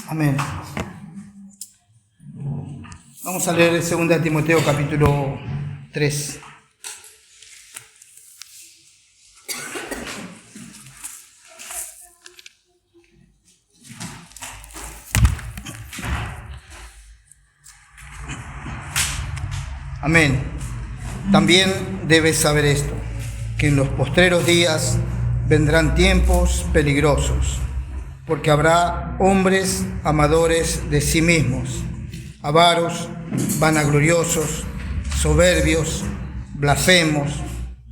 Amén. Vamos a leer 2 Timoteo capítulo 3. Amén. También debes saber esto, que en los postreros días vendrán tiempos peligrosos, porque habrá hombres amadores de sí mismos, avaros, vanagloriosos, soberbios, blasfemos,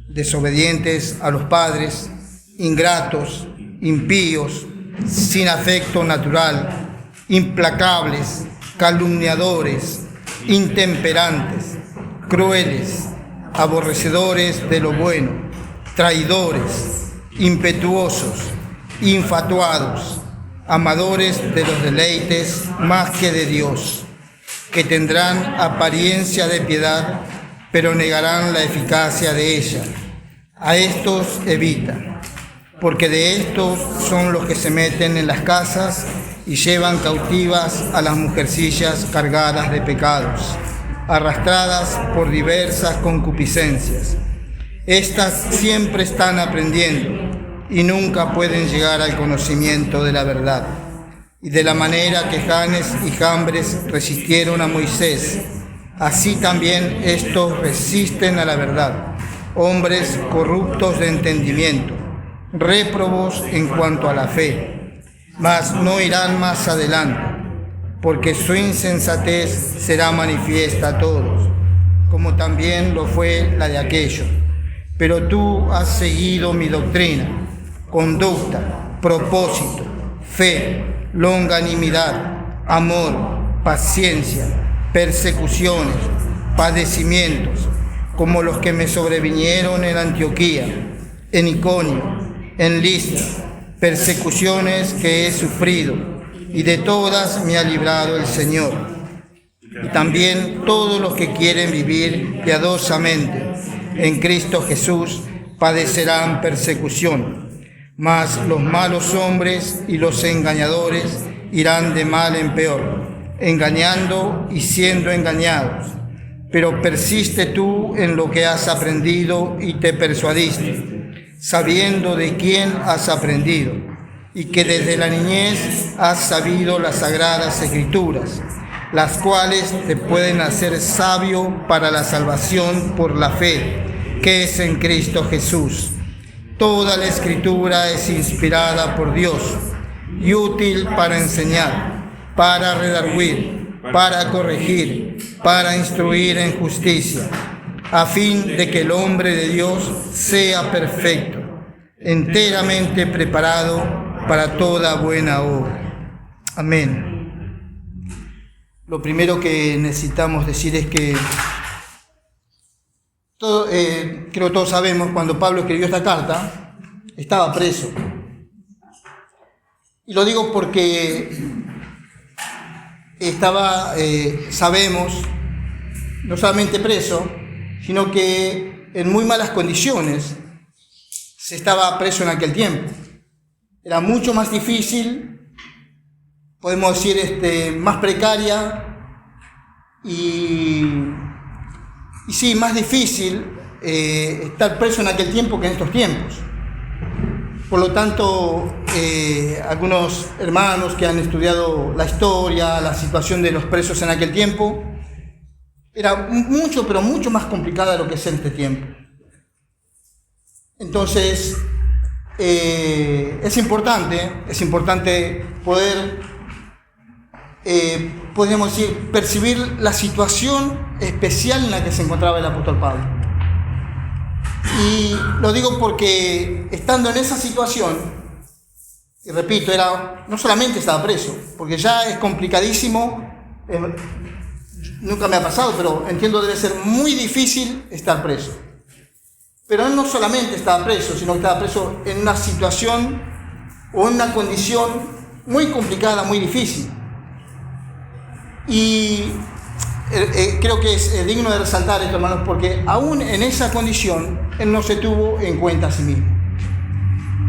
desobedientes a los padres, ingratos, impíos, sin afecto natural, implacables, calumniadores, intemperantes, crueles, aborrecedores de lo bueno, traidores, impetuosos, infatuados, amadores de los deleites más que de Dios, que tendrán apariencia de piedad, pero negarán la eficacia de ella. A estos evita, porque de estos son los que se meten en las casas y llevan cautivas a las mujercillas cargadas de pecados, arrastradas por diversas concupiscencias. Estas siempre están aprendiendo y nunca pueden llegar al conocimiento de la verdad. Y de la manera que Janes y Jambres resistieron a Moisés, así también estos resisten a la verdad, hombres corruptos de entendimiento, réprobos en cuanto a la fe, mas no irán más adelante, porque su insensatez será manifiesta a todos, como también lo fue la de aquellos. Pero tú has seguido mi doctrina, conducta, propósito, fe, longanimidad, amor, paciencia, persecuciones, padecimientos, como los que me sobrevinieron en Antioquía, en Iconio, en Listra, persecuciones que he sufrido, y de todas me ha librado el Señor. Y también todos los que quieren vivir piadosamente en Cristo Jesús padecerán persecución. Mas los malos hombres y los engañadores irán de mal en peor, engañando y siendo engañados. Pero persiste tú en lo que has aprendido y te persuadiste, sabiendo de quién has aprendido, y que desde la niñez has sabido las sagradas escrituras, las cuales te pueden hacer sabio para la salvación por la fe, que es en Cristo Jesús. Toda la escritura es inspirada por Dios y útil para enseñar, para redarguir, para corregir, para instruir en justicia, a fin de que el hombre de Dios sea perfecto, enteramente preparado para toda buena obra. Amén. Lo primero que necesitamos decir es que creo que todos sabemos, cuando Pablo escribió esta carta, estaba preso. Y lo digo porque estaba, sabemos, no solamente preso, sino que en muy malas condiciones se estaba preso en aquel tiempo. Era mucho más difícil, podemos decir, más precaria y sí, más difícil estar preso en aquel tiempo que en estos tiempos. Por lo tanto, algunos hermanos que han estudiado la historia, la situación de los presos en aquel tiempo, era mucho, pero mucho más complicada de lo que es en este tiempo. Entonces, es importante poder, podríamos decir, percibir la situación especial en la que se encontraba el apóstol Pablo. Y lo digo porque estando en esa situación, y repito, no solamente estaba preso, porque ya es complicadísimo, nunca me ha pasado, pero entiendo debe ser muy difícil estar preso. Pero él no solamente estaba preso, sino que estaba preso en una situación o en una condición muy complicada, muy difícil. Y creo que es digno de resaltar esto, hermanos, porque aún en esa condición, él no se tuvo en cuenta a sí mismo.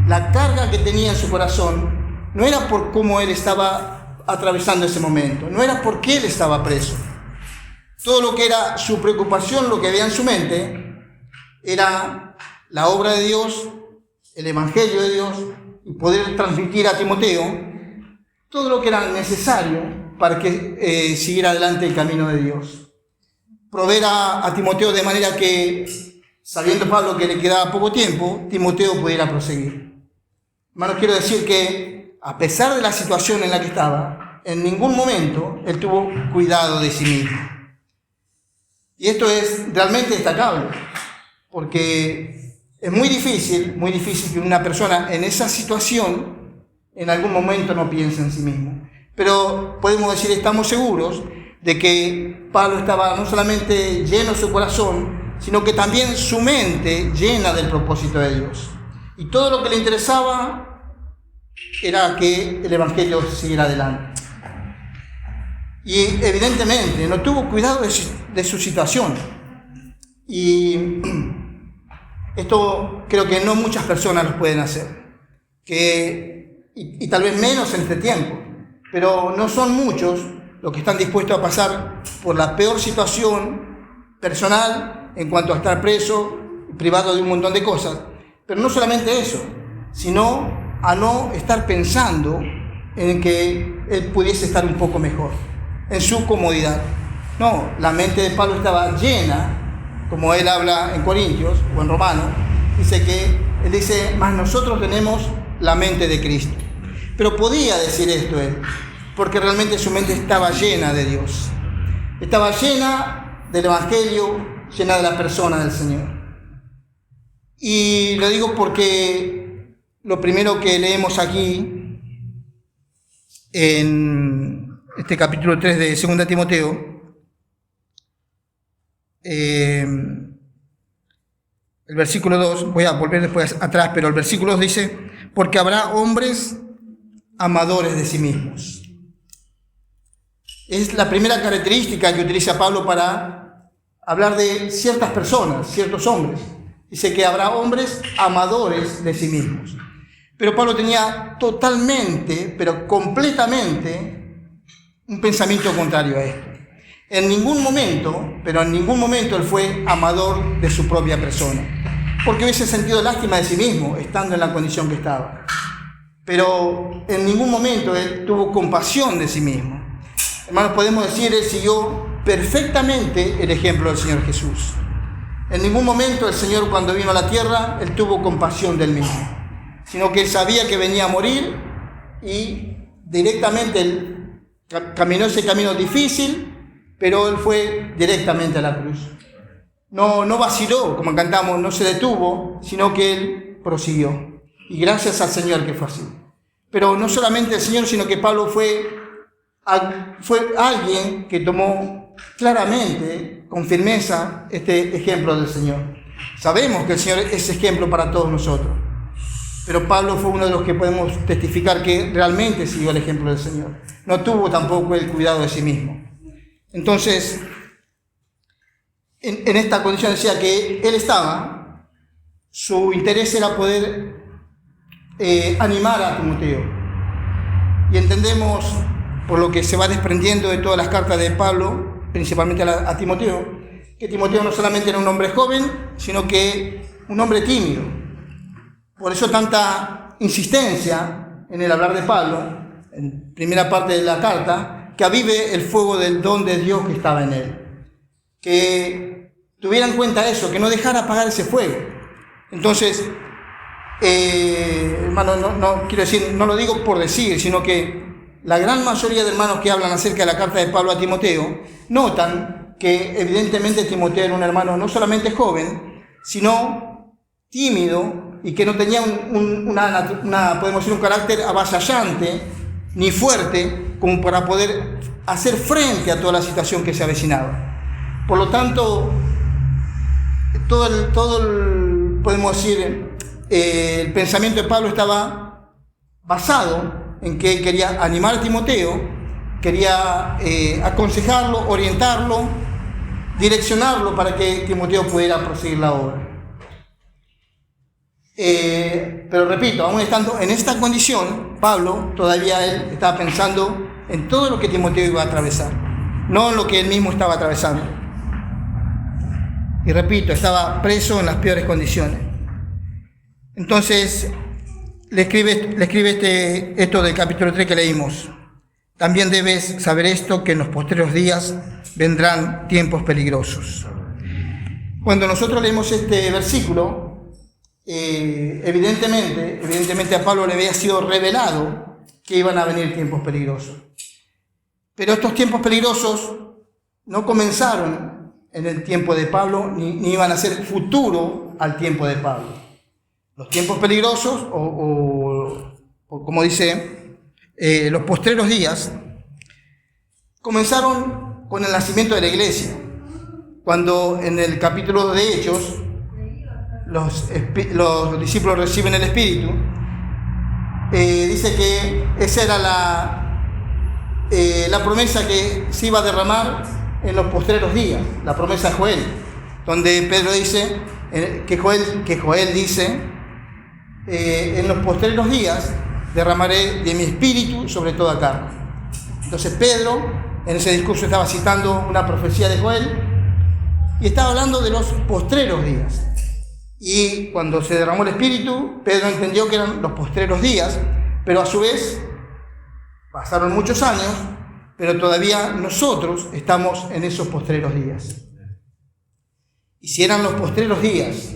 La carga que tenía en su corazón no era por cómo él estaba atravesando ese momento. No era porque él estaba preso. Todo lo que era su preocupación, lo que había en su mente, era la obra de Dios, el Evangelio de Dios, y poder transmitir a Timoteo todo lo que era necesario para que siguiera adelante el camino de Dios. Proveer a Timoteo de manera que, sabiendo Pablo que le quedaba poco tiempo, Timoteo pudiera proseguir. Hermanos, quiero decir que a pesar de la situación en la que estaba, en ningún momento él tuvo cuidado de sí mismo. Y esto es realmente destacable, porque es muy difícil que una persona en esa situación en algún momento no piense en sí mismo. Pero podemos decir, estamos seguros de que Pablo estaba no solamente lleno su corazón, sino que también su mente llena del propósito de Dios. Y todo lo que le interesaba era que el Evangelio siguiera adelante. Y evidentemente no tuvo cuidado de su situación. Y esto creo que no muchas personas lo pueden hacer. Y tal vez menos en este tiempo. Pero no son muchos los que están dispuestos a pasar por la peor situación personal en cuanto a estar preso, privado de un montón de cosas. Pero no solamente eso, sino a no estar pensando en que él pudiese estar un poco mejor, en su comodidad. No, la mente de Pablo estaba llena, como él habla en Corintios o en Romanos, él dice, mas nosotros tenemos la mente de Cristo. Pero podía decir esto él, porque realmente su mente estaba llena de Dios. Estaba llena del Evangelio, llena de la persona del Señor. Y lo digo porque lo primero que leemos aquí, en este capítulo 3 de 2 Timoteo, el versículo 2, voy a volver después atrás, pero el versículo 2 dice, porque habrá hombres amadores de sí mismos. Es la primera característica que utiliza Pablo para hablar de ciertas personas, ciertos hombres. Dice que habrá hombres amadores de sí mismos. Pero Pablo tenía totalmente, pero completamente, un pensamiento contrario a esto. En ningún momento él fue amador de su propia persona, porque hubiese sentido lástima de sí mismo estando en la condición que estaba. Pero en ningún momento él tuvo compasión de sí mismo. Hermanos, podemos decir, él siguió perfectamente el ejemplo del Señor Jesús. En ningún momento el Señor, cuando vino a la tierra, él tuvo compasión del mismo, sino que él sabía que venía a morir y directamente él caminó ese camino difícil, pero él fue directamente a la cruz. No vaciló, como cantamos, no se detuvo, sino que él prosiguió. Y gracias al Señor que fue así. Pero no solamente el Señor, sino que Pablo fue alguien que tomó claramente, con firmeza, este ejemplo del Señor. Sabemos que el Señor es ejemplo para todos nosotros. Pero Pablo fue uno de los que podemos testificar que realmente siguió el ejemplo del Señor. No tuvo tampoco el cuidado de sí mismo. Entonces, en esta condición decía que él estaba, su interés era poder animar a Timoteo. Y entendemos, por lo que se va desprendiendo de todas las cartas de Pablo, principalmente a Timoteo, que Timoteo no solamente era un hombre joven, sino que un hombre tímido. Por eso tanta insistencia en el hablar de Pablo, en primera parte de la carta, que avive el fuego del don de Dios que estaba en él. Que tuviera en cuenta eso, que no dejara apagar ese fuego. Entonces, hermano, no quiero decir, no lo digo por decir, sino que la gran mayoría de hermanos que hablan acerca de la carta de Pablo a Timoteo notan que evidentemente Timoteo era un hermano no solamente joven, sino tímido y que no tenía podemos decir, un carácter avasallante ni fuerte como para poder hacer frente a toda la situación que se avecinaba. Por lo tanto, podemos decir, el pensamiento de Pablo estaba basado en que él quería animar a Timoteo, quería aconsejarlo, orientarlo, direccionarlo para que Timoteo pudiera proseguir la obra. Pero repito, aún estando en esta condición, Pablo todavía él estaba pensando en todo lo que Timoteo iba a atravesar, no en lo que él mismo estaba atravesando. Y repito, estaba preso en las peores condiciones. Entonces, le escribe esto del capítulo 3 que leímos. También debes saber esto, que en los postreros días vendrán tiempos peligrosos. Cuando nosotros leemos este versículo, evidentemente a Pablo le había sido revelado que iban a venir tiempos peligrosos. Pero estos tiempos peligrosos no comenzaron en el tiempo de Pablo, ni iban a ser futuro al tiempo de Pablo. Los tiempos peligrosos, o como dice, los postreros días, comenzaron con el nacimiento de la iglesia. Cuando en el capítulo de Hechos los discípulos reciben el Espíritu, dice que esa era la promesa que se iba a derramar en los postreros días, la promesa de Joel, donde Pedro dice, que Joel dice, en los postreros días derramaré de mi espíritu sobre toda carne. Entonces Pedro en ese discurso estaba citando una profecía de Joel y estaba hablando de los postreros días. Y cuando se derramó el espíritu, Pedro entendió que eran los postreros días, pero a su vez pasaron muchos años, pero todavía nosotros estamos en esos postreros días. Y si eran los postreros días,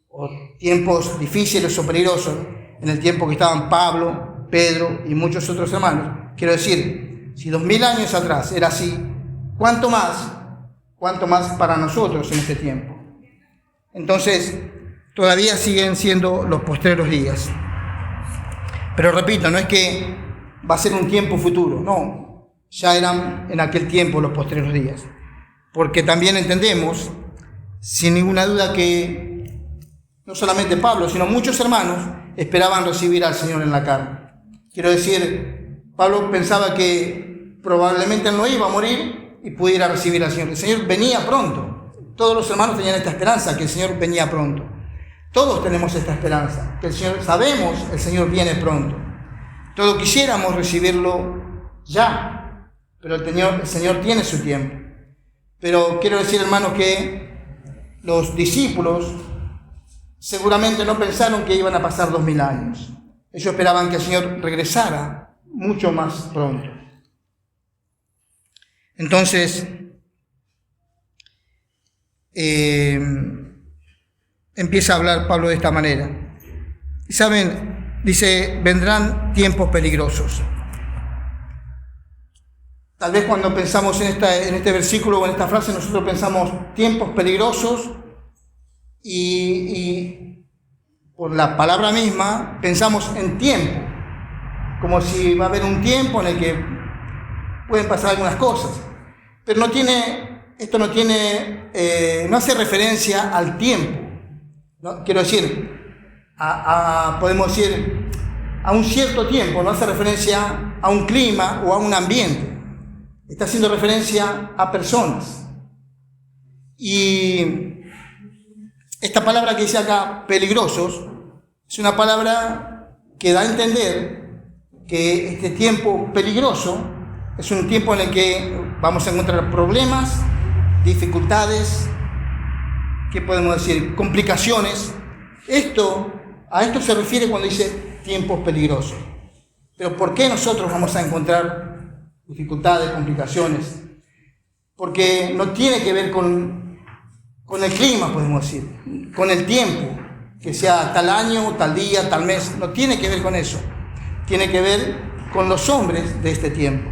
o tiempos difíciles o peligrosos, en el tiempo que estaban Pablo, Pedro y muchos otros hermanos, quiero decir, si 2000 años atrás era así, ¿cuánto más para nosotros en este tiempo? Entonces, todavía siguen siendo los postreros días. Pero repito, no es que va a ser un tiempo futuro, no, ya eran en aquel tiempo los postreros días. Porque también entendemos, sin ninguna duda, que no solamente Pablo, sino muchos hermanos esperaban recibir al Señor en la carne. Quiero decir, Pablo pensaba que probablemente él no iba a morir y pudiera recibir al Señor. El Señor venía pronto. Todos los hermanos tenían esta esperanza, que el Señor venía pronto. Todos tenemos esta esperanza, que el Señor, sabemos, el Señor viene pronto. Todos quisiéramos recibirlo ya, pero el Señor tiene su tiempo. Pero quiero decir, hermanos, que los discípulos seguramente no pensaron que iban a pasar 2000 años. Ellos esperaban que el Señor regresara mucho más pronto. Entonces, empieza a hablar Pablo de esta manera. Y saben, dice, vendrán tiempos peligrosos. Tal vez cuando pensamos en este versículo o en esta frase, nosotros pensamos tiempos peligrosos y por la palabra misma pensamos en tiempo, como si va a haber un tiempo en el que pueden pasar algunas cosas, pero no hace referencia al tiempo, ¿no? Quiero decir, podemos decir a un cierto tiempo, no hace referencia a un clima o a un ambiente, está haciendo referencia a personas. Y esta palabra que dice acá, peligrosos, es una palabra que da a entender que este tiempo peligroso es un tiempo en el que vamos a encontrar problemas, dificultades, ¿qué podemos decir? Complicaciones. A esto se refiere cuando dice tiempos peligrosos. Pero ¿por qué nosotros vamos a encontrar dificultades, complicaciones? Porque no tiene que ver con el clima, podemos decir, con el tiempo, que sea tal año, tal día, tal mes, no tiene que ver con eso. Tiene que ver con los hombres de este tiempo.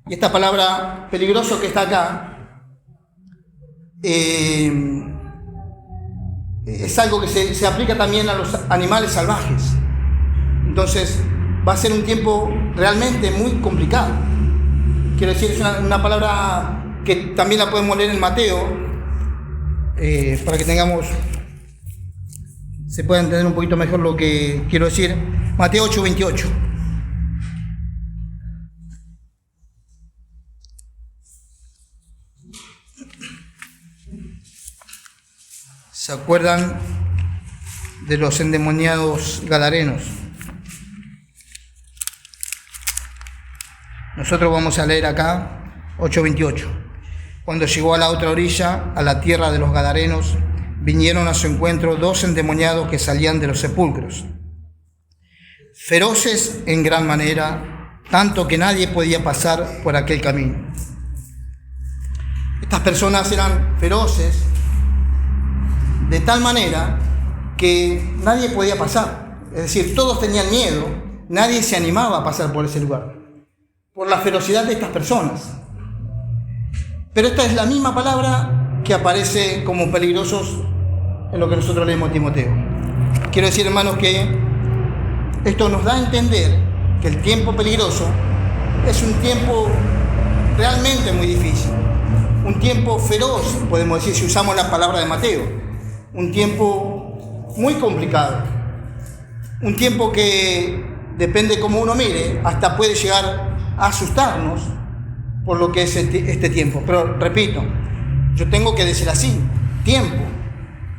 Y esta palabra peligroso que está acá es algo que se aplica también a los animales salvajes. Entonces va a ser un tiempo realmente muy complicado. Quiero decir, es una palabra que también la podemos leer en Mateo, para que se pueda entender un poquito mejor lo que quiero decir. Mateo 8:28. ¿Se acuerdan de los endemoniados gadarenos? Nosotros vamos a leer acá 8:28. Cuando llegó a la otra orilla, a la tierra de los Gadarenos, vinieron a su encuentro 2 endemoniados que salían de los sepulcros, feroces en gran manera, tanto que nadie podía pasar por aquel camino. Estas personas eran feroces de tal manera que nadie podía pasar. Es decir, todos tenían miedo, nadie se animaba a pasar por ese lugar, por la ferocidad de estas personas. Pero esta es la misma palabra que aparece como peligrosos en lo que nosotros leemos en Timoteo. Quiero decir, hermanos, que esto nos da a entender que el tiempo peligroso es un tiempo realmente muy difícil, un tiempo feroz, podemos decir, si usamos la palabra de Mateo, un tiempo muy complicado, un tiempo que depende cómo uno mire, hasta puede llegar a asustarnos por lo que es este tiempo. Pero repito, yo tengo que decir así, tiempo,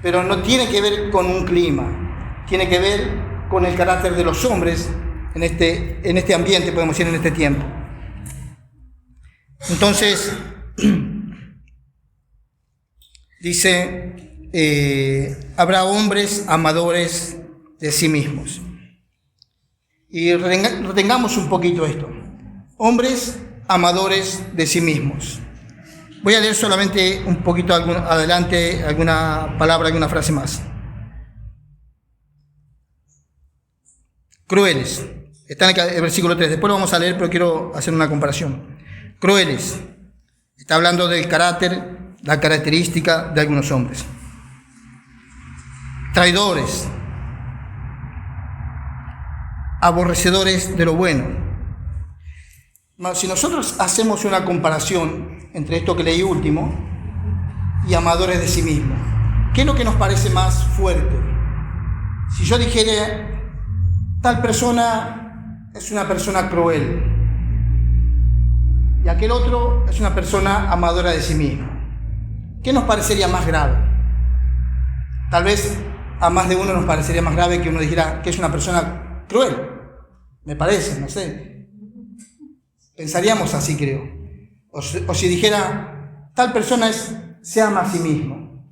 pero no tiene que ver con un clima, tiene que ver con el carácter de los hombres en este ambiente, podemos decir, en este tiempo. Entonces, dice, habrá hombres amadores de sí mismos. Y retengamos un poquito esto. Hombres amadores de sí mismos. Voy a leer solamente un poquito adelante alguna palabra, alguna frase más. Crueles. Está en el versículo 3. Después lo vamos a leer, pero quiero hacer una comparación. Crueles. Está hablando del carácter, la característica de algunos hombres. Traidores. Aborrecedores de lo bueno. Si nosotros hacemos una comparación entre esto que leí último y amadores de sí mismos, ¿qué es lo que nos parece más fuerte? Si yo dijera, tal persona es una persona cruel y aquel otro es una persona amadora de sí mismo, ¿qué nos parecería más grave? Tal vez a más de uno nos parecería más grave que uno dijera que es una persona cruel, me parece, no sé. Pensaríamos así, creo. O si dijera, tal persona se ama a sí mismo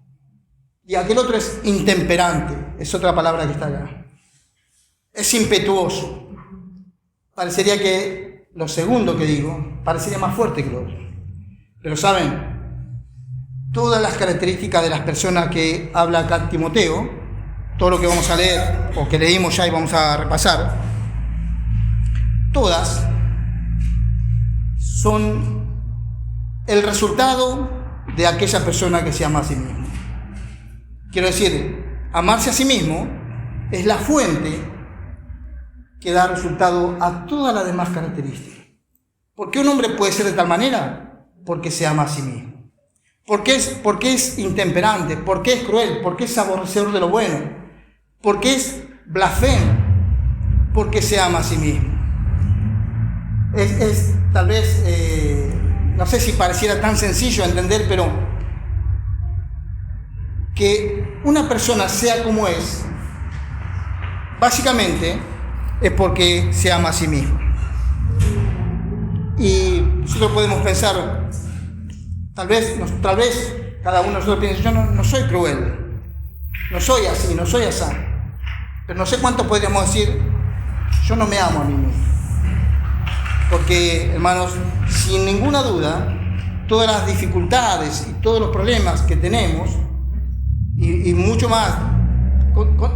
y aquel otro es intemperante, es otra palabra que está acá. Es impetuoso. Parecería que lo segundo que digo parecería más fuerte que lo otro. Pero saben, todas las características de las personas que habla acá Timoteo, todo lo que vamos a leer o que leímos ya y vamos a repasar, todas son el resultado de aquella persona que se ama a sí mismo. Quiero decir, amarse a sí mismo es la fuente que da resultado a todas las demás características. ¿Por qué un hombre puede ser de tal manera? Porque se ama a sí mismo. Porque es intemperante, porque es cruel, porque es aborrecedor de lo bueno, porque es blasfemo, porque se ama a sí mismo. Es tal vez, no sé si pareciera tan sencillo entender, pero que una persona sea como es, básicamente es porque se ama a sí mismo. Y nosotros podemos pensar, tal vez cada uno de nosotros piensa, yo no soy cruel, no soy así, no soy así, pero no sé cuánto podríamos decir, yo no me amo a mí mismo. Porque, hermanos, sin ninguna duda, todas las dificultades y todos los problemas que tenemos, y mucho más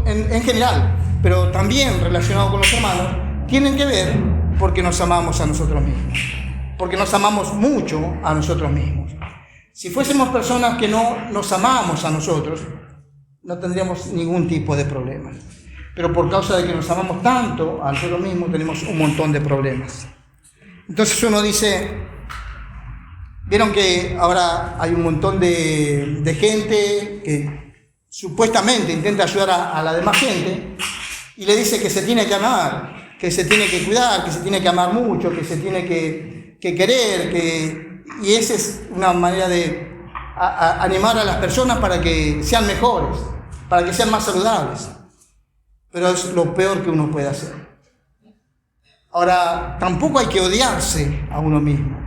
en general, pero también relacionado con los hermanos, tienen que ver porque nos amamos a nosotros mismos, porque nos amamos mucho a nosotros mismos. Si fuésemos personas que no nos amamos a nosotros, no tendríamos ningún tipo de problema. Pero por causa de que nos amamos tanto a nosotros mismos, tenemos un montón de problemas. Entonces uno dice, vieron que ahora hay un montón de gente que supuestamente intenta ayudar a la demás gente y le dice que se tiene que amar, que se tiene que cuidar, que se tiene que amar mucho, que se tiene que querer, y esa es una manera de animar a las personas para que sean mejores, para que sean más saludables. Pero es lo peor que uno puede hacer. Ahora, tampoco hay que odiarse a uno mismo.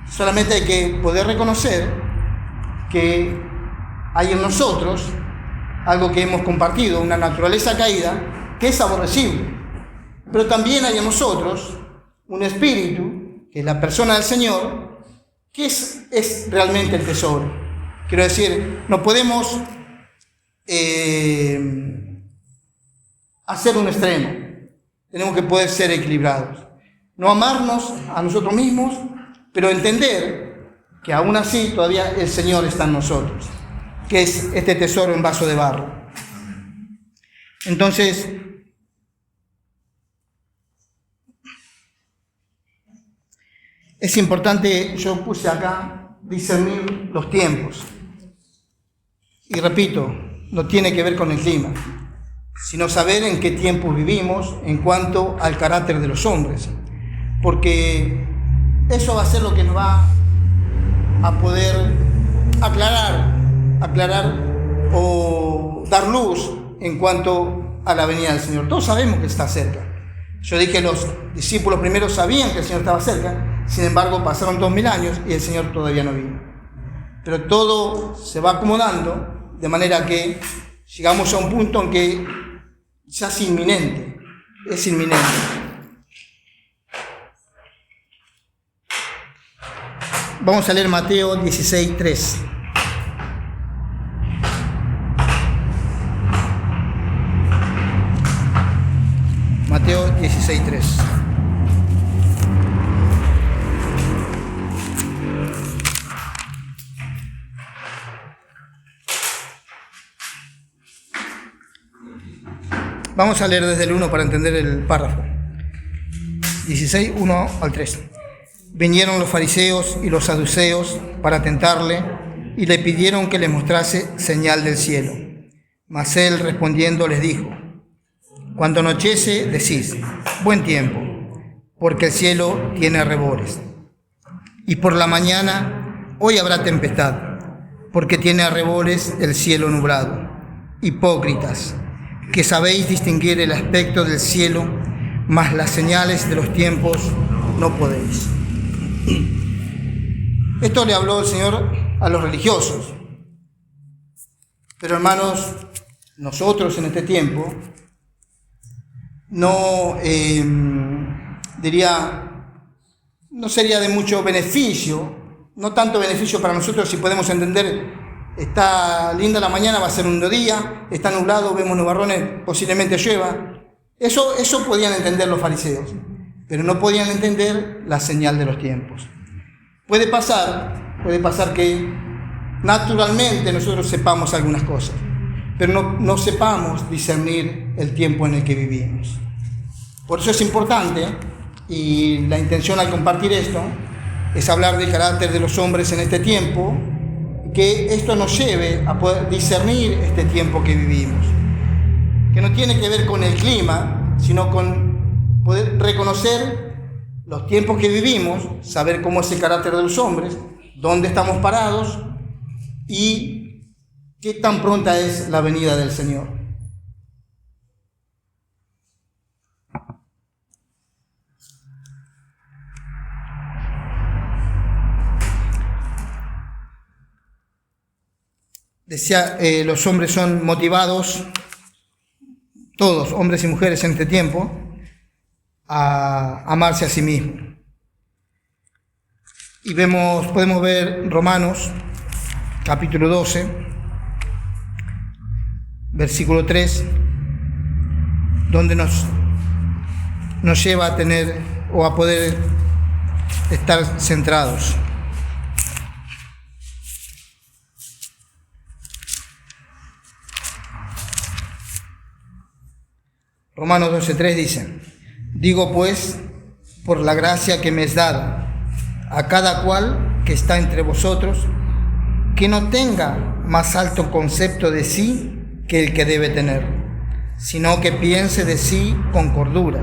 Solamente hay que poder reconocer que hay en nosotros algo que hemos compartido, una naturaleza caída, que es aborrecible. Pero también hay en nosotros un espíritu, que es la persona del Señor, que es realmente el tesoro. Quiero decir, no podemos hacer un extremo. Tenemos que poder ser equilibrados. No amarnos a nosotros mismos, pero entender que aún así todavía el Señor está en nosotros, que es este tesoro en vaso de barro. Entonces, es importante, yo puse acá, discernir los tiempos. Y repito, no tiene que ver con el clima, sino saber en qué tiempo vivimos en cuanto al carácter de los hombres. Porque eso va a ser lo que nos va a poder aclarar o dar luz en cuanto a la venida del Señor. Todos sabemos que está cerca. Yo dije, los discípulos primero sabían que el Señor estaba cerca, sin embargo pasaron 2000 años y el Señor todavía no vino. Pero todo se va acomodando de manera que llegamos a un punto en que ya es inminente. Vamos a leer Mateo 16:3. Mateo 16:3. Vamos a leer desde el 1 para entender el párrafo. 16, 1 al 3. Vinieron los fariseos y los saduceos para tentarle y le pidieron que les mostrase señal del cielo. Mas él respondiendo les dijo: cuando anochece decís, buen tiempo, porque el cielo tiene arrebores. Y por la mañana, hoy habrá tempestad, porque tiene arrebores el cielo nublado. Hipócritas, que sabéis distinguir el aspecto del cielo, mas las señales de los tiempos no podéis. Esto le habló el Señor a los religiosos. Pero hermanos, nosotros en este tiempo, no sería de mucho beneficio, no tanto beneficio para nosotros si podemos entender, está linda la mañana, va a ser un día, está nublado, vemos nubarrones, posiblemente llueva. Eso podían entender los fariseos, pero no podían entender la señal de los tiempos. Puede pasar que naturalmente nosotros sepamos algunas cosas, pero no sepamos discernir el tiempo en el que vivimos. Por eso es importante, y la intención al compartir esto, es hablar del carácter de los hombres en este tiempo, que esto nos lleve a poder discernir este tiempo que vivimos, que no tiene que ver con el clima, sino con poder reconocer los tiempos que vivimos, saber cómo es el carácter de los hombres, dónde estamos parados y qué tan pronta es la venida del Señor. Decía, los hombres son motivados, todos, hombres y mujeres en este tiempo, a amarse a sí mismos. Y podemos ver Romanos, capítulo 12, versículo 3, donde nos lleva a tener o a poder estar centrados. Romanos 12:3 dice: digo pues, por la gracia que me es dada, a cada cual que está entre vosotros, que no tenga más alto concepto de sí que el que debe tener, sino que piense de sí con cordura,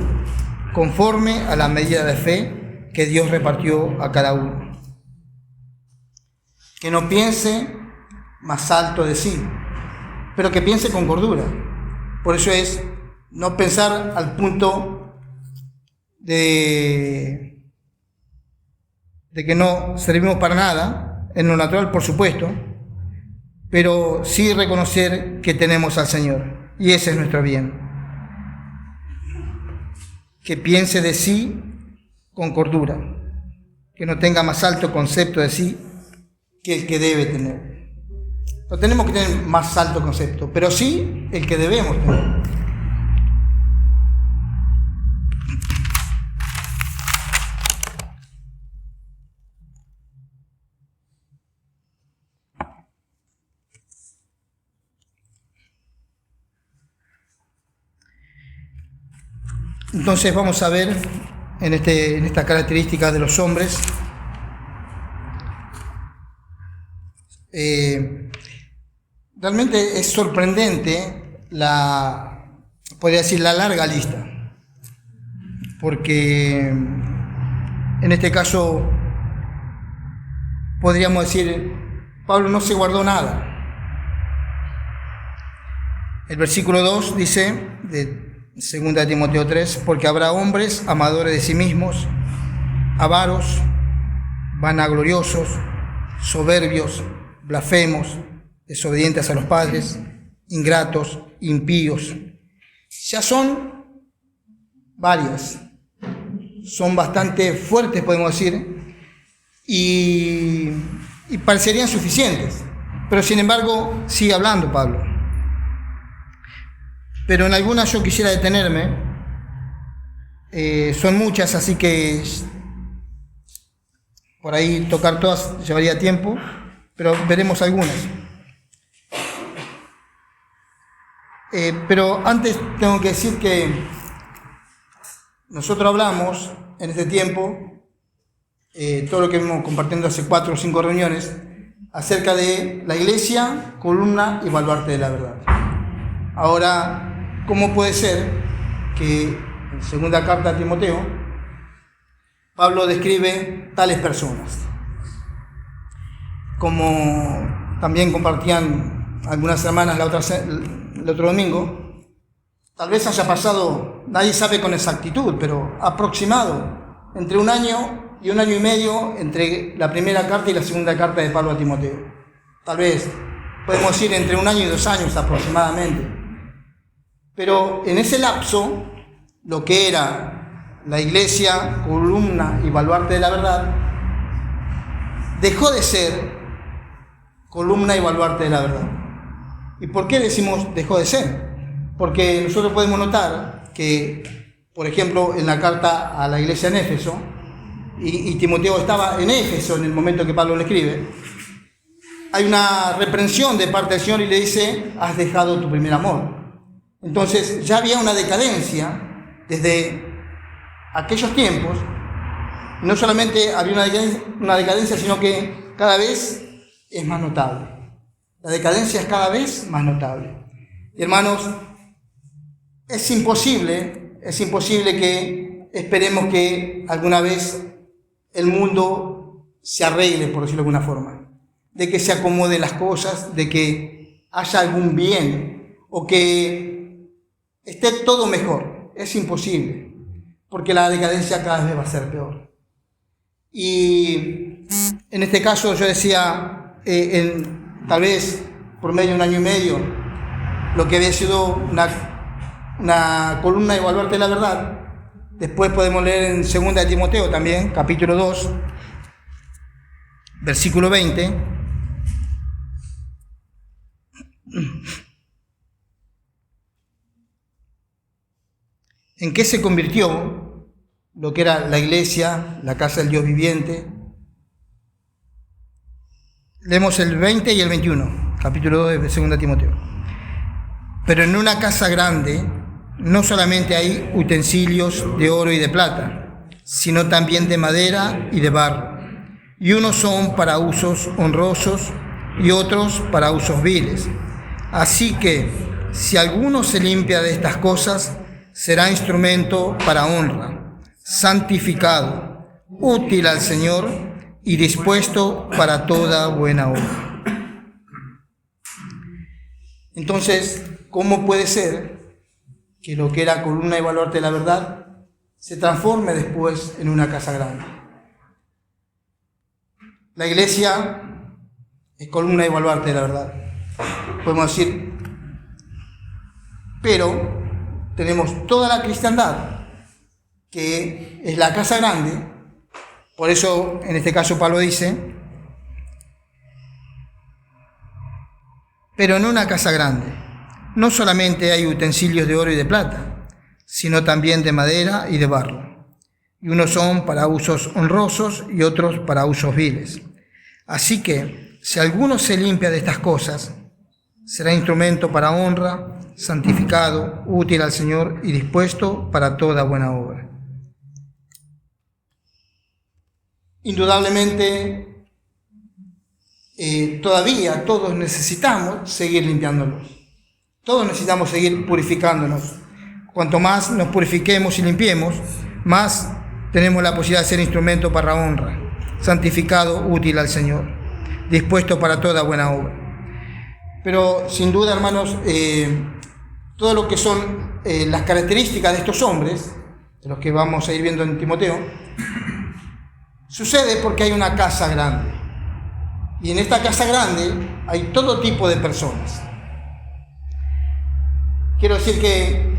conforme a la medida de fe que Dios repartió a cada uno. Que no piense más alto de sí, pero que piense con cordura. Por eso es no pensar al punto de que no servimos para nada, en lo natural por supuesto, pero sí reconocer que tenemos al Señor, y ese es nuestro bien. Que piense de sí con cordura, que no tenga más alto concepto de sí que el que debe tener. No tenemos que tener más alto concepto, pero sí el que debemos tener. Entonces vamos a ver en estas características de los hombres realmente es sorprendente podría decir la larga lista, porque en este caso podríamos decir Pablo no se guardó nada. El versículo 2 dice de 2 Timoteo 3, porque habrá hombres amadores de sí mismos, avaros, vanagloriosos, soberbios, blasfemos, desobedientes a los padres, ingratos, impíos. Ya son varias, son bastante fuertes, podemos decir, y parecerían suficientes, pero sin embargo sigue hablando Pablo. Pero en algunas yo quisiera detenerme, son muchas, así que por ahí tocar todas llevaría tiempo, pero veremos algunas. Pero antes tengo que decir que nosotros hablamos en este tiempo, todo lo que hemos compartiendo hace 4 o 5 reuniones, acerca de la iglesia, columna y baluarte de la verdad. Ahora, ¿cómo puede ser que en segunda carta a Timoteo Pablo describe tales personas? Como también compartían algunas hermanas el otro domingo, tal vez haya pasado, nadie sabe con exactitud, pero aproximado entre 1 año y 1 año y medio entre la primera carta y la segunda carta de Pablo a Timoteo. Tal vez podemos decir entre 1 año y 2 años aproximadamente. Pero en ese lapso, lo que era la iglesia, columna y baluarte de la verdad, dejó de ser columna y baluarte de la verdad. ¿Y por qué decimos dejó de ser? Porque nosotros podemos notar que, por ejemplo, en la carta a la iglesia en Éfeso, y Timoteo estaba en Éfeso en el momento que Pablo le escribe, hay una reprensión de parte del Señor y le dice, has dejado tu primer amor. Entonces ya había una decadencia desde aquellos tiempos. No solamente había una decadencia, sino que cada vez es más notable. La decadencia es cada vez más notable. Y hermanos, es imposible que esperemos que alguna vez el mundo se arregle, por decirlo de alguna forma, de que se acomoden las cosas, de que haya algún bien o que esté todo mejor. Es imposible, porque la decadencia cada vez va a ser peor. Y en este caso yo decía, tal vez por medio de 1 año y medio, lo que había sido una columna de baluarte de la verdad, después podemos leer en 2 Timoteo también, capítulo 2, versículo 20, en qué se convirtió lo que era la iglesia, la casa del Dios viviente. Leemos el 20 y el 21, capítulo 2 de 2 Timoteo. Pero en una casa grande no solamente hay utensilios de oro y de plata, sino también de madera y de barro, y unos son para usos honrosos y otros para usos viles. Así que si alguno se limpia de estas cosas, será instrumento para honra, santificado, útil al Señor y dispuesto para toda buena obra. Entonces, ¿cómo puede ser que lo que era columna y baluarte de la verdad se transforme después en una casa grande. La iglesia es columna y baluarte de la verdad, podemos decir, pero tenemos toda la cristiandad, que es la casa grande. Por eso, en este caso, Pablo dice, pero en una casa grande no solamente hay utensilios de oro y de plata, sino también de madera y de barro, y unos son para usos honrosos y otros para usos viles. Así que, si alguno se limpia de estas cosas, será instrumento para honra, santificado, útil al Señor y dispuesto para toda buena obra. Indudablemente, todavía todos necesitamos seguir limpiándonos. Todos necesitamos seguir purificándonos. Cuanto más nos purifiquemos y limpiemos, más tenemos la posibilidad de ser instrumento para honra, santificado, útil al Señor, dispuesto para toda buena obra. Pero sin duda, hermanos, todo lo que son las características de estos hombres, de los que vamos a ir viendo en Timoteo, sucede porque hay una casa grande. Y en esta casa grande hay todo tipo de personas. Quiero decir que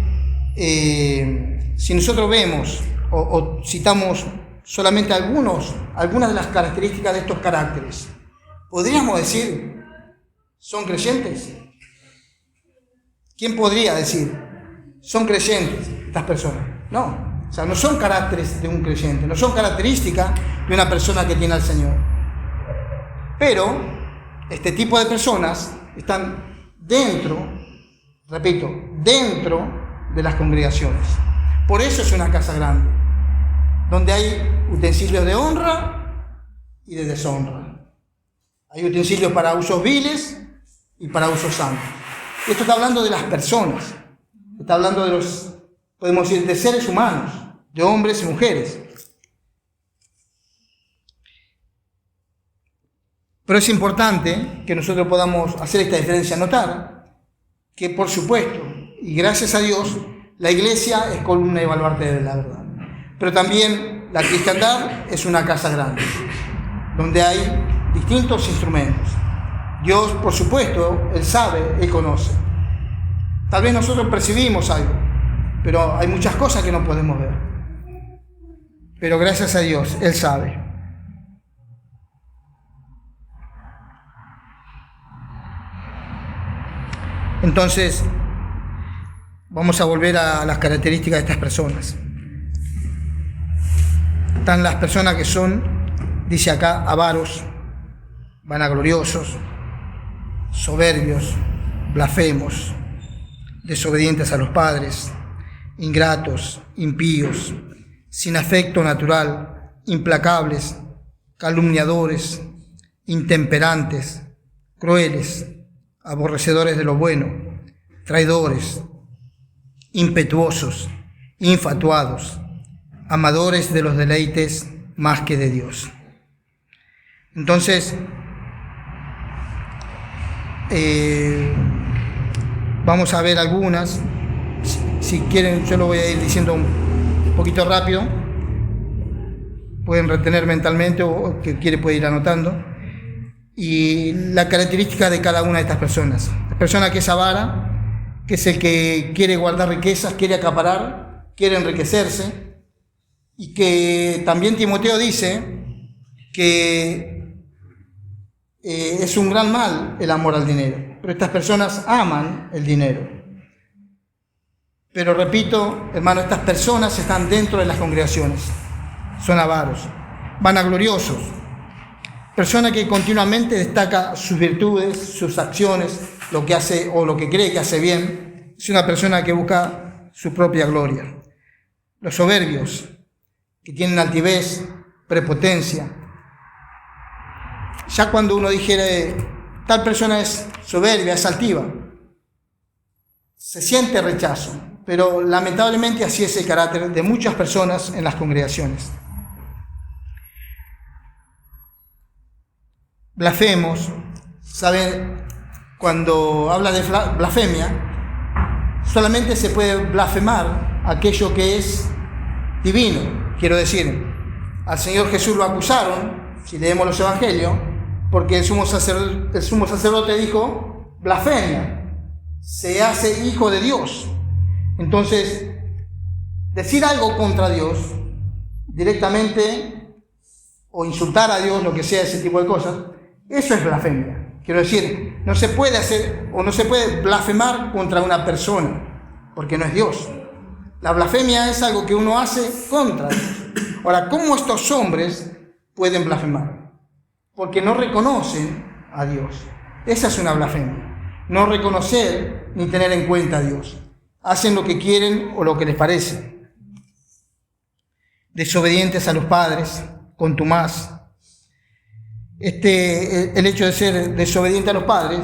si nosotros vemos o citamos solamente algunas de las características de estos caracteres, ¿podríamos decir son creyentes? ¿Quién podría decir son creyentes estas personas? No, o sea, no son caracteres de un creyente, no son características de una persona que tiene al Señor. Pero este tipo de personas están dentro de las congregaciones. Por eso es una casa grande, donde hay utensilios de honra y de deshonra. Hay utensilios para usos viles y para usos santos. Esto está hablando de las personas, está hablando de podemos decir, de seres humanos, de hombres y mujeres. Pero es importante que nosotros podamos hacer esta diferencia, notar que, por supuesto, y gracias a Dios, la iglesia es columna y baluarte de la verdad. Pero también la cristiandad es una casa grande, donde hay distintos instrumentos. Dios, por supuesto, Él sabe, Él conoce. Tal vez nosotros percibimos algo, pero hay muchas cosas que no podemos ver. Pero gracias a Dios, Él sabe. Entonces, vamos a volver a las características de estas personas. Están las personas que son, dice acá, avaros, vanagloriosos, soberbios, blasfemos, desobedientes a los padres, ingratos, impíos, sin afecto natural, implacables, calumniadores, intemperantes, crueles, aborrecedores de lo bueno, traidores, impetuosos, infatuados, amadores de los deleites más que de Dios. Entonces, vamos a ver algunas. Si quieren, yo lo voy a ir diciendo un poquito rápido. Pueden retener mentalmente o que quiere puede ir anotando. Y la característica de cada una de estas personas. La persona que es avara, que es el que quiere guardar riquezas, quiere acaparar, quiere enriquecerse. Y que también Timoteo dice que es un gran mal el amor al dinero. Pero estas personas aman el dinero. Pero repito, hermano, estas personas están dentro de las congregaciones. Son avaros, vanagloriosos. Persona que continuamente destaca sus virtudes, sus acciones, lo que hace o lo que cree que hace bien. Es una persona que busca su propia gloria. Los soberbios, que tienen altivez, prepotencia. Ya cuando uno dijera, tal persona es soberbia, es altiva, se siente rechazo. Pero lamentablemente así es el carácter de muchas personas en las congregaciones. Blasfemos, ¿saben? Cuando habla de blasfemia, solamente se puede blasfemar aquello que es divino. Quiero decir, al Señor Jesús lo acusaron, si leemos los evangelios, porque el sumo sacerdote dijo, blasfemia, se hace hijo de Dios. Entonces, decir algo contra Dios directamente, o insultar a Dios, lo que sea, ese tipo de cosas, eso es blasfemia. Quiero decir, no se puede hacer o no se puede blasfemar contra una persona, porque no es Dios. La blasfemia es algo que uno hace contra Dios. Ahora, ¿cómo estos hombres pueden blasfemar? Porque no reconocen a Dios. Esa es una blasfemia. No reconocer ni tener en cuenta a Dios. Hacen lo que quieren o lo que les parece. Desobedientes a los padres, contumaz. El hecho de ser desobediente a los padres,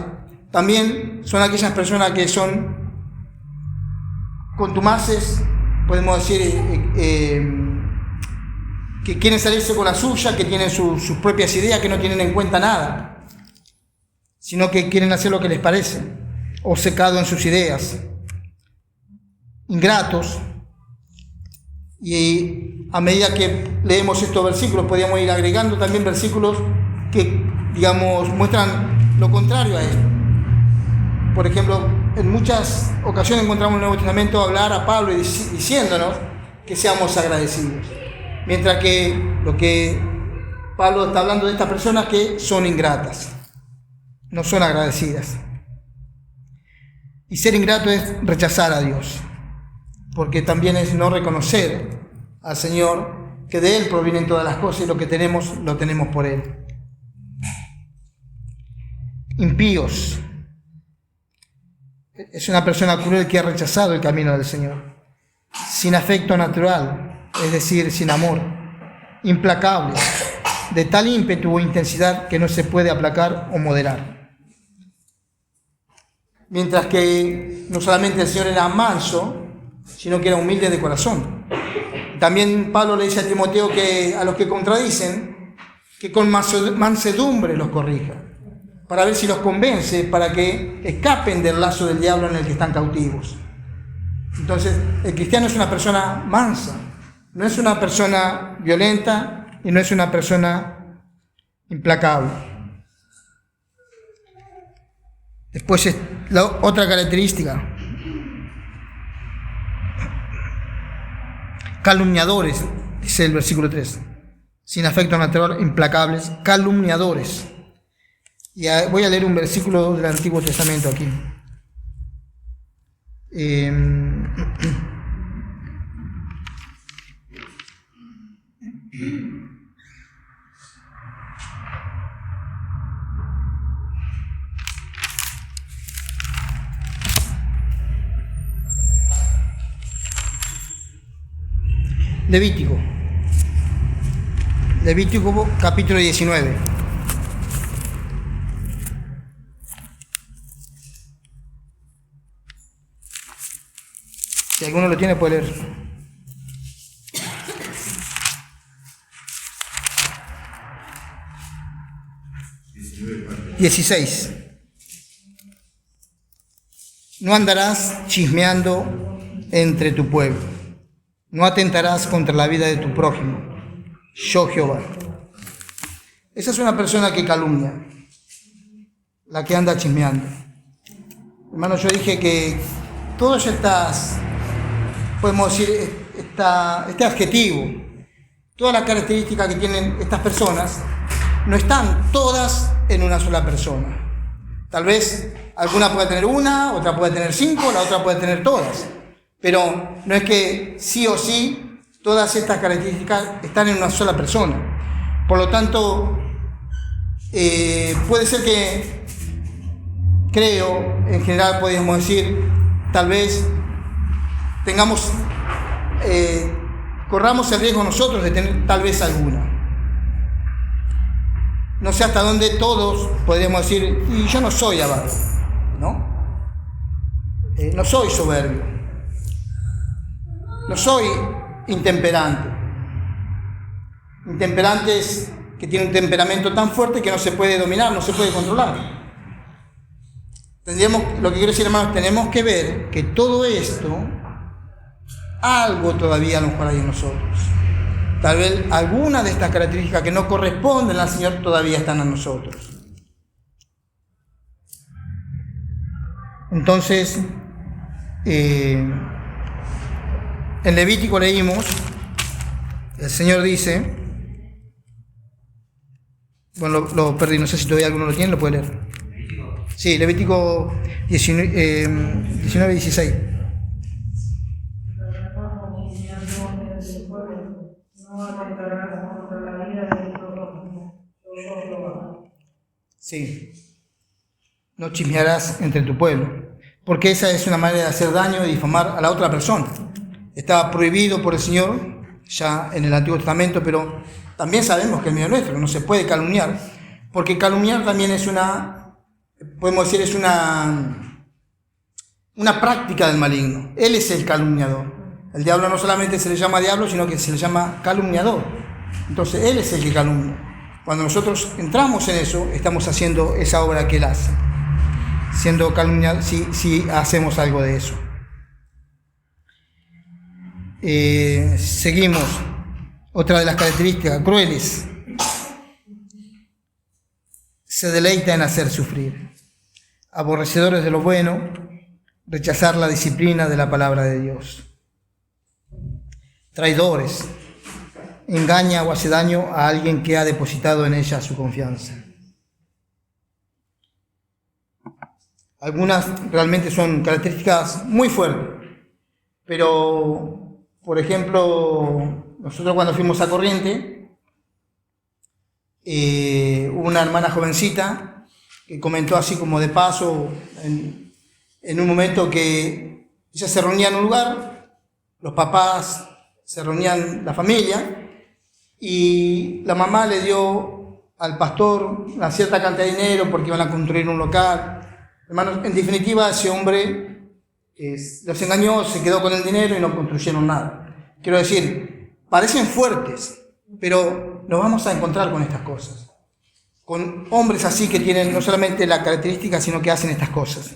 también son aquellas personas que son contumaces, podemos decir, que quieren salirse con la suya, que tienen sus propias ideas, que no tienen en cuenta nada, sino que quieren hacer lo que les parece, obcecados en sus ideas, ingratos. Y a medida que leemos estos versículos, podríamos ir agregando también versículos que, digamos, muestran lo contrario a esto. Por ejemplo, en muchas ocasiones encontramos en el Nuevo Testamento hablar a Pablo y diciéndonos que seamos agradecidos. Mientras que lo que Pablo está hablando de estas personas que son ingratas, no son agradecidas. Y ser ingrato es rechazar a Dios, porque también es no reconocer al Señor, que de Él provienen todas las cosas y lo que tenemos, lo tenemos por Él. Impíos. Es una persona cruel que ha rechazado el camino del Señor. Sin afecto natural, es decir, sin amor. Implacable, de tal ímpetu o intensidad que no se puede aplacar o moderar. Mientras que no solamente el Señor era manso, sino que era humilde de corazón. También Pablo le dice a Timoteo que a los que contradicen, que con mansedumbre los corrija, para ver si los convence, para que escapen del lazo del diablo en el que están cautivos. Entonces, el cristiano es una persona mansa, no es una persona violenta y no es una persona implacable. Después, la otra característica, calumniadores, dice el versículo 3, sin afecto natural, implacables, calumniadores. Y voy a leer un versículo del Antiguo Testamento aquí. Levítico capítulo 19. Si alguno lo tiene, puede leer. 16. No andarás chismeando entre tu pueblo. No atentarás contra la vida de tu prójimo. Yo, Jehová. Esa es una persona que calumnia, la que anda chismeando. Hermano, yo dije que todas estas, podemos decir, este adjetivo, todas las características que tienen estas personas, no están todas en una sola persona. Tal vez alguna pueda tener una, otra puede tener 5, la otra puede tener todas. Pero no es que sí o sí todas estas características están en una sola persona. Por lo tanto, puede ser que, creo, en general podríamos decir, tal vez corramos el riesgo nosotros de tener tal vez alguna. No sé hasta dónde todos podríamos decir, y yo no soy avaro, ¿no? No soy soberbio. No soy intemperante. Intemperante es que tiene un temperamento tan fuerte que no se puede dominar, no se puede controlar. Lo que quiero decir, hermanos, tenemos que ver que todo esto algo todavía a lo mejor hay en nosotros. Tal vez algunas de estas características que no corresponden al Señor todavía están en nosotros. Entonces, en Levítico leímos, el Señor dice, bueno, lo perdí, no sé si todavía alguno lo tiene, lo puede leer. Sí, Levítico 19:16. Sí, no chismearás entre tu pueblo, porque esa es una manera de hacer daño y difamar a la otra persona. Estaba prohibido por el Señor ya en el Antiguo Testamento, pero también sabemos que el medio nuestro no se puede calumniar, porque calumniar también es podemos decir, es una práctica del maligno. Él es el calumniador. El diablo no solamente se le llama diablo, sino que se le llama calumniador. Entonces él es el que calumnia. Cuando nosotros entramos en eso, estamos haciendo esa obra que él hace, siendo calumniado, si hacemos algo de eso. Seguimos. Otra de las características crueles: se deleita en hacer sufrir. Aborrecedores de lo bueno, rechazar la disciplina de la palabra de Dios. Traidores, engaña o hace daño a alguien que ha depositado en ella su confianza. Algunas realmente son características muy fuertes, pero, por ejemplo, nosotros cuando fuimos a Corriente, hubo una hermana jovencita que comentó así como de paso, en un momento que ella se reunía en un lugar, los papás se reunían, la familia, y la mamá le dio al pastor una cierta cantidad de dinero porque iban a construir un local. Hermanos, en definitiva, ese hombre los engañó, se quedó con el dinero y no construyeron nada. Quiero decir, parecen fuertes, pero nos vamos a encontrar con estas cosas, con hombres así que tienen no solamente la característica, sino que hacen estas cosas.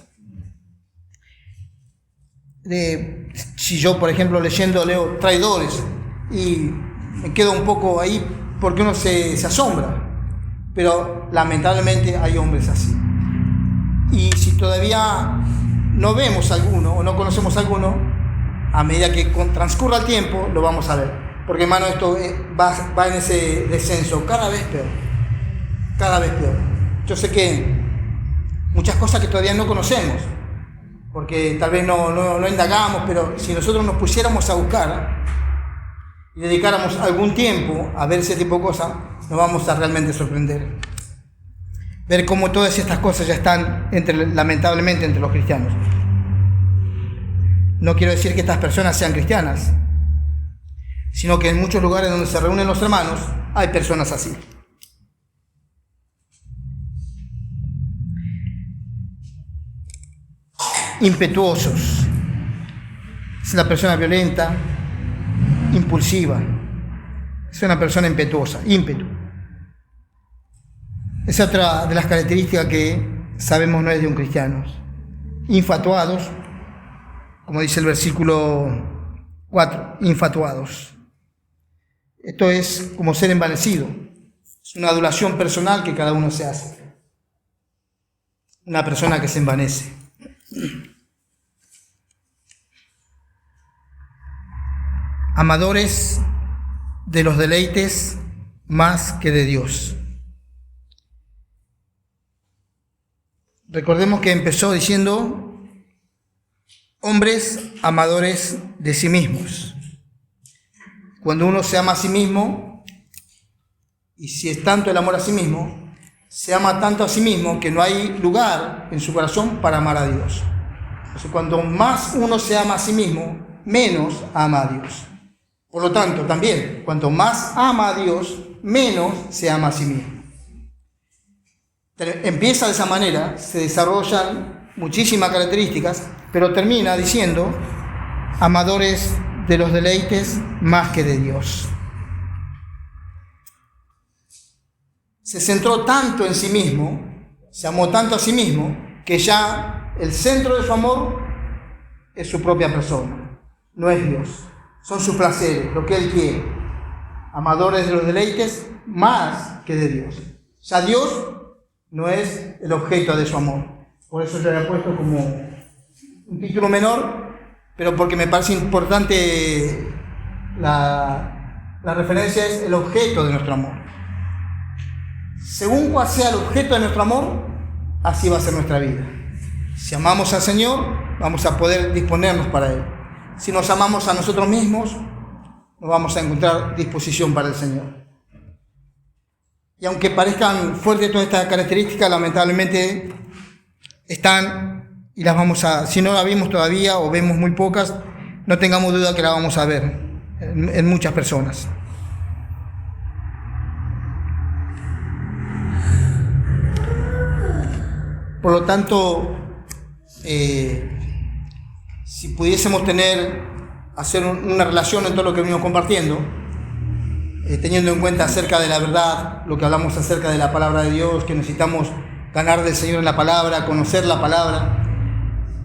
Si yo, por ejemplo, leo traidores y me quedo un poco ahí porque uno se asombra, pero lamentablemente hay hombres así. Y si todavía no vemos alguno o no conocemos alguno, a medida que transcurra el tiempo lo vamos a ver, porque hermano, esto va en ese descenso cada vez peor, cada vez peor. Yo sé que muchas cosas que todavía no conocemos, porque tal vez no indagamos, pero si nosotros nos pusiéramos a buscar y dedicáramos algún tiempo a ver ese tipo de cosas, nos vamos a realmente sorprender. Ver cómo todas estas cosas ya están, lamentablemente, entre los cristianos. No quiero decir que estas personas sean cristianas, sino que en muchos lugares donde se reúnen los hermanos hay personas así. Impetuosos. Es la persona violenta, impulsiva. Es una persona impetuosa, ímpetu. Es otra de las características que sabemos no es de un cristiano. Infatuados, como dice el versículo 4, infatuados. Esto es como ser envanecido. Es una adulación personal que cada uno se hace. Una persona que se envanece. Amadores de los deleites más que de Dios. Recordemos que empezó diciendo hombres amadores de sí mismos. Cuando uno se ama a sí mismo, y si es tanto el amor a sí mismo, se ama tanto a sí mismo que no hay lugar en su corazón para amar a Dios. Entonces, cuando más uno se ama a sí mismo, menos ama a Dios. Por lo tanto, también, cuanto más ama a Dios, menos se ama a sí mismo. Empieza de esa manera, se desarrollan muchísimas características, pero termina diciendo amadores de los deleites más que de Dios. Se centró tanto en sí mismo, se amó tanto a sí mismo, que ya el centro de su amor es su propia persona, no es Dios. son sus placeres, lo que Él quiere, amadores de los deleites más que de Dios. Ya Dios no es el objeto de su amor. Por eso yo le he puesto como un título menor, pero porque me parece importante la referencia es el objeto de nuestro amor. Según cuál sea el objeto de nuestro amor, así va a ser nuestra vida. Si amamos al Señor, vamos a poder disponernos para Él. Si nos amamos a nosotros mismos, no vamos a encontrar disposición para el Señor. Y aunque parezcan fuertes todas estas características, lamentablemente están, y las vamos a, si no las vimos todavía o vemos muy pocas, no tengamos duda que las vamos a ver en muchas personas. Por lo tanto, si pudiésemos hacer una relación en todo lo que venimos compartiendo, teniendo en cuenta acerca de la verdad, lo que hablamos acerca de la palabra de Dios, que necesitamos ganar del Señor en la palabra, conocer la palabra.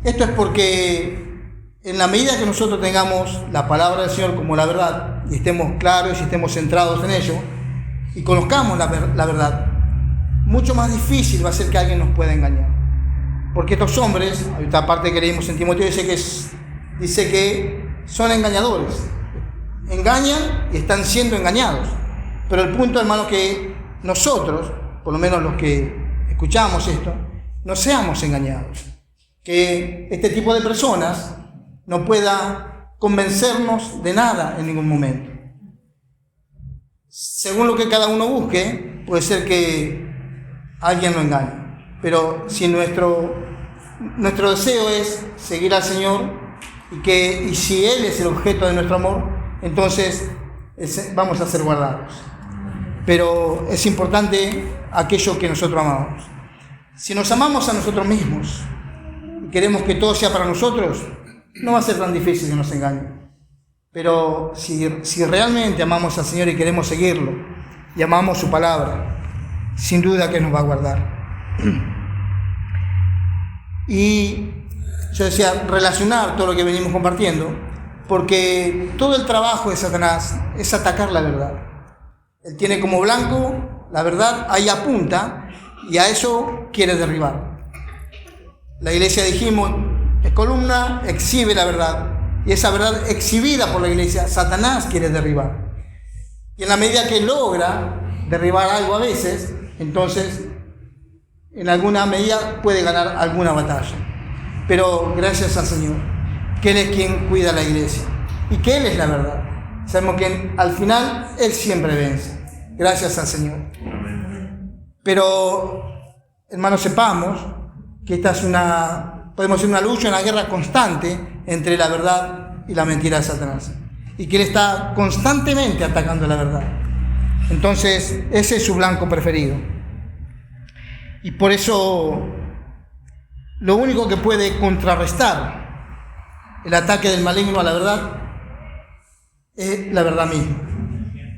Esto es porque en la medida que nosotros tengamos la palabra del Señor como la verdad, y estemos claros y estemos centrados en ello, y conozcamos la verdad, mucho más difícil va a ser que alguien nos pueda engañar. Porque estos hombres, esta parte que leímos en Timoteo, dice que son engañadores. Engañan y están siendo engañados. Pero el punto, hermano, que nosotros, por lo menos los que escuchamos esto, no seamos engañados. Que este tipo de personas no pueda convencernos de nada en ningún momento. Según lo que cada uno busque, puede ser que alguien lo engañe. Pero si nuestro deseo es seguir al Señor y si Él es el objeto de nuestro amor, entonces vamos a ser guardados. Pero es importante aquello que nosotros amamos. Si nos amamos a nosotros mismos y queremos que todo sea para nosotros, no va a ser tan difícil que nos engañen. Pero si realmente amamos al Señor y queremos seguirlo y amamos su palabra, sin duda que nos va a guardar. Y yo decía, relacionar todo lo que venimos compartiendo, porque todo el trabajo de Satanás es atacar la verdad. Él tiene como blanco la verdad, ahí apunta y a eso quiere derribar. La iglesia, dijimos, es columna, exhibe la verdad, y esa verdad exhibida por la iglesia, Satanás quiere derribar. Y en la medida que logra derribar algo a veces, entonces en alguna medida puede ganar alguna batalla. Pero gracias al Señor, que Él es quien cuida la iglesia y que Él es la verdad. Sabemos que al final Él siempre vence. Gracias al Señor. Pero, hermanos, sepamos que esta es podemos decir, una lucha, una guerra constante entre la verdad y la mentira de Satanás. Y que Él está constantemente atacando la verdad. Entonces, ese es su blanco preferido. Y por eso, lo único que puede contrarrestar el ataque del maligno a la verdad es la verdad misma.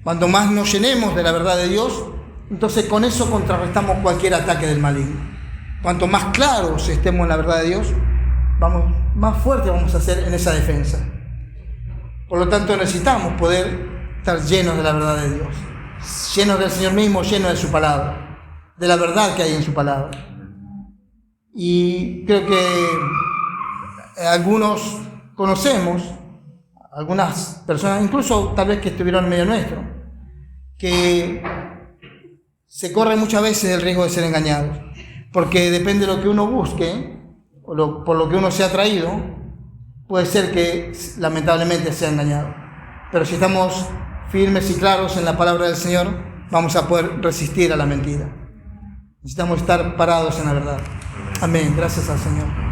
Cuanto más nos llenemos de la verdad de Dios, entonces con eso contrarrestamos cualquier ataque del maligno. Cuanto más claros estemos en la verdad de Dios, más fuertes vamos a ser en esa defensa. Por lo tanto, necesitamos poder estar llenos de la verdad de Dios, llenos del Señor mismo, llenos de su palabra, de la verdad que hay en su palabra. Y creo que algunos conocemos, algunas personas, incluso tal vez que estuvieron en medio nuestro, que se corre muchas veces el riesgo de ser engañados, porque depende de lo que uno busque, o por lo que uno sea atraído, puede ser que lamentablemente sea engañado. Pero si estamos firmes y claros en la palabra del Señor, vamos a poder resistir a la mentira. Necesitamos estar parados en la verdad. Amén. Gracias al Señor.